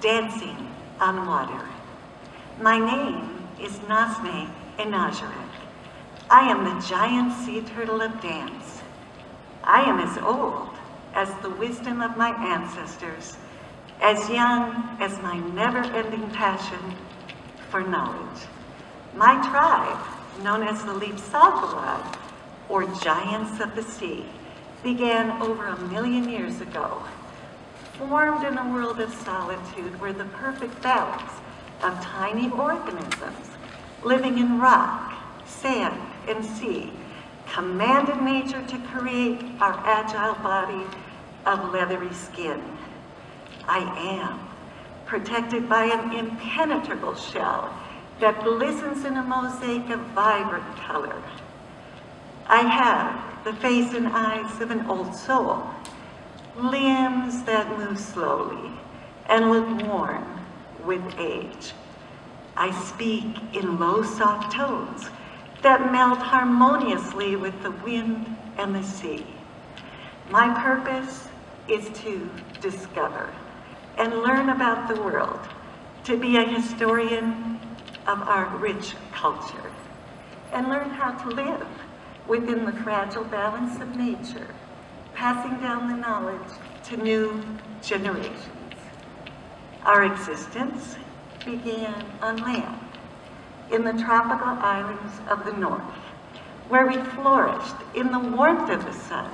dancing on water. My name is Nasne Enajeret. I am the giant sea turtle of dance. I am as old as the wisdom of my ancestors, as young as my never-ending passion for knowledge. My tribe, known as the Liipsaalgawad, or Giants of the Sea, began over 1 million years ago, formed in a world of solitude where the perfect balance of tiny organisms living in rock, sand, and sea commanded nature to create our agile body of leathery skin. I am protected by an impenetrable shell that glistens in a mosaic of vibrant color. I have the face and eyes of an old soul, limbs that move slowly and look worn with age. I speak in low, soft tones that melt harmoniously with the wind and the sea. My purpose is to discover and learn about the world, to be a historian of our rich culture, and learn how to live within the fragile balance of nature, passing down the knowledge to new generations. Our existence began on land, in the tropical islands of the north, where we flourished in the warmth of the sun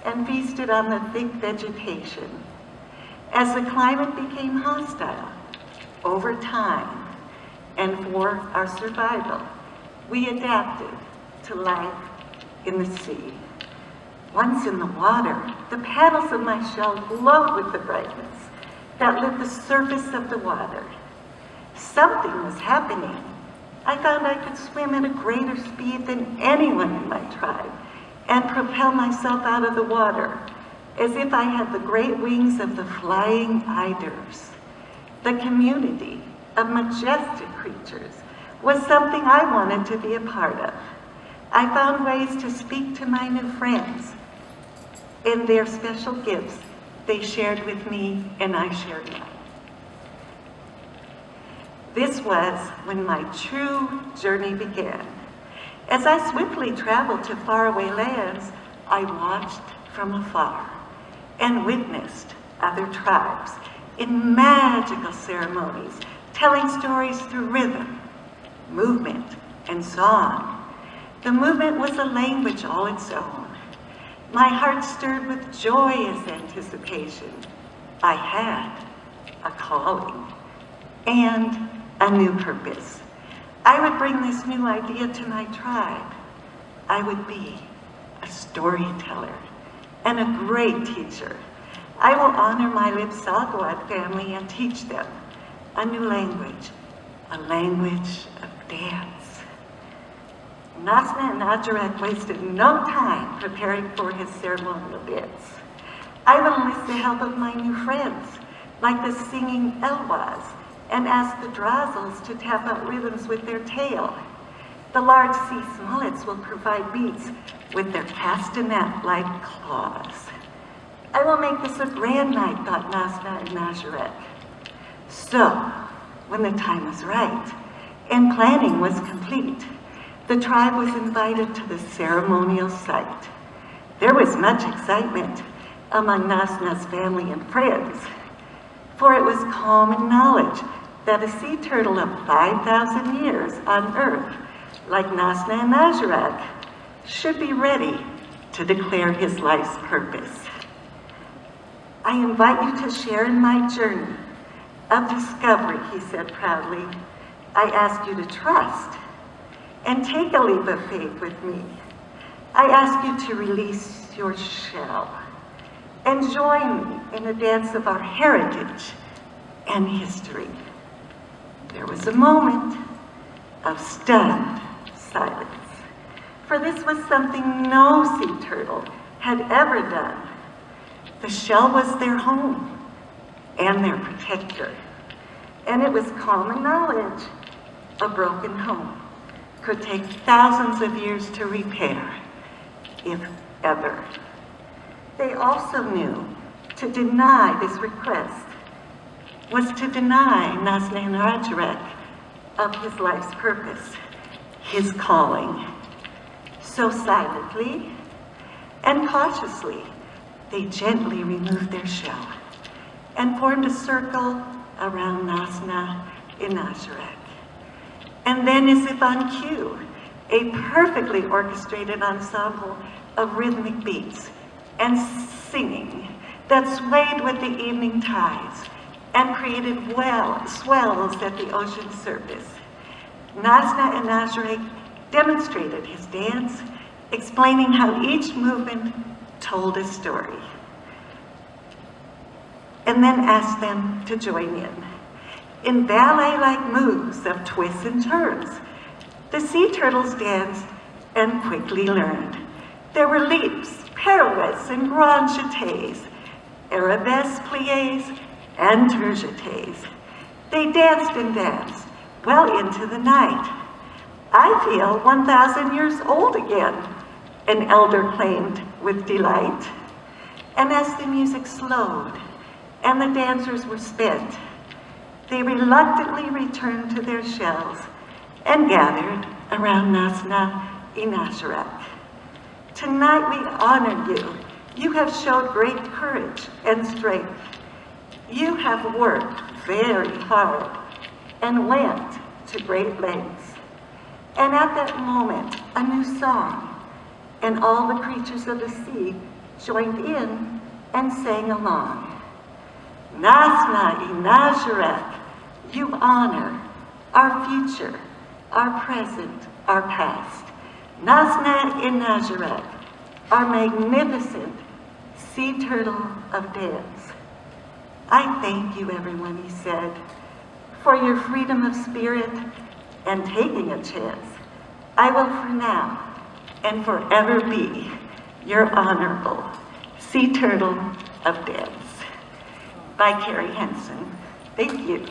and feasted on the thick vegetation. As the climate became hostile, over time, and for our survival, we adapted to life in the sea. Once in the water, the paddles of my shell glowed with the brightness that lit the surface of the water. Something was happening. I found I could swim at a greater speed than anyone in my tribe and propel myself out of the water as if I had the great wings of the flying eiders. The community of majestic creatures was something I wanted to be a part of. I found ways to speak to my new friends and their special gifts they shared with me and I shared mine. This was when my true journey began. As I swiftly traveled to faraway lands, I watched from afar and witnessed other tribes in magical ceremonies, telling stories through rhythm, movement, and song. The movement was a language all its own. My heart stirred with joyous anticipation. I had a calling and a new purpose. I would bring this new idea to my tribe. I would be a storyteller and a great teacher. I will honor my Liipsaalgawad family and teach them a new language, a language of dance. Nasne Enajeret wasted no time preparing for his ceremonial dance. I would enlist the help of my new friends, like the singing Elwaz, and ask the Drozzles to tap out rhythms with their tail. The large sea smullets will provide beats with their castanet-like claws. I will make this a grand night, thought Nasne Enajeret. So, when the time was right and planning was complete, the tribe was invited to the ceremonial site. There was much excitement among Nasne's family and friends, for it was common knowledge that a sea turtle of 5,000 years on Earth, like Nasne Enajeret, should be ready to declare his life's purpose. I invite you to share in my journey of discovery, he said proudly. I ask you to trust and take a leap of faith with me. I ask you to release your shell and join me in a dance of our heritage and history. There was a moment of stunned silence, for this was something no sea turtle had ever done. The shell was their home and their protector, and it was common knowledge a broken home could take thousands of years to repair, if ever. They also knew to deny this request was to deny Nasne of his life's purpose, his calling. So silently and cautiously, they gently removed their shell and formed a circle around Nasna Inajirek. And then, as if on cue, a perfectly orchestrated ensemble of rhythmic beats and singing that swayed with the evening tides and created swells at the ocean surface. Nasna Inajirek demonstrated his dance, explaining how each movement told a story, and then asked them to join in ballet-like moves of twists and turns. The sea turtles danced and quickly learned. There were leaps, pirouettes, and grand jetés, arabesques, pliés, and tourjetés. They danced and danced well into the night. I feel 1,000 years old again, an elder claimed with delight. And as the music slowed and the dancers were spent, they reluctantly returned to their shells and gathered around Nasna Inajirek. Tonight we honor you. You have showed great courage and strength. You have worked very hard and went to great lengths. And at that moment, a new song, and all the creatures of the sea joined in and sang along. Nasna Inajirek, you honor our future, our present, our past. Nasna Inajirek, our magnificent sea turtle of dance. I thank you, everyone, he said, for your freedom of spirit and taking a chance. I will for now and forever be your honorable sea turtle of dance. By Carrie Henson. Thank you.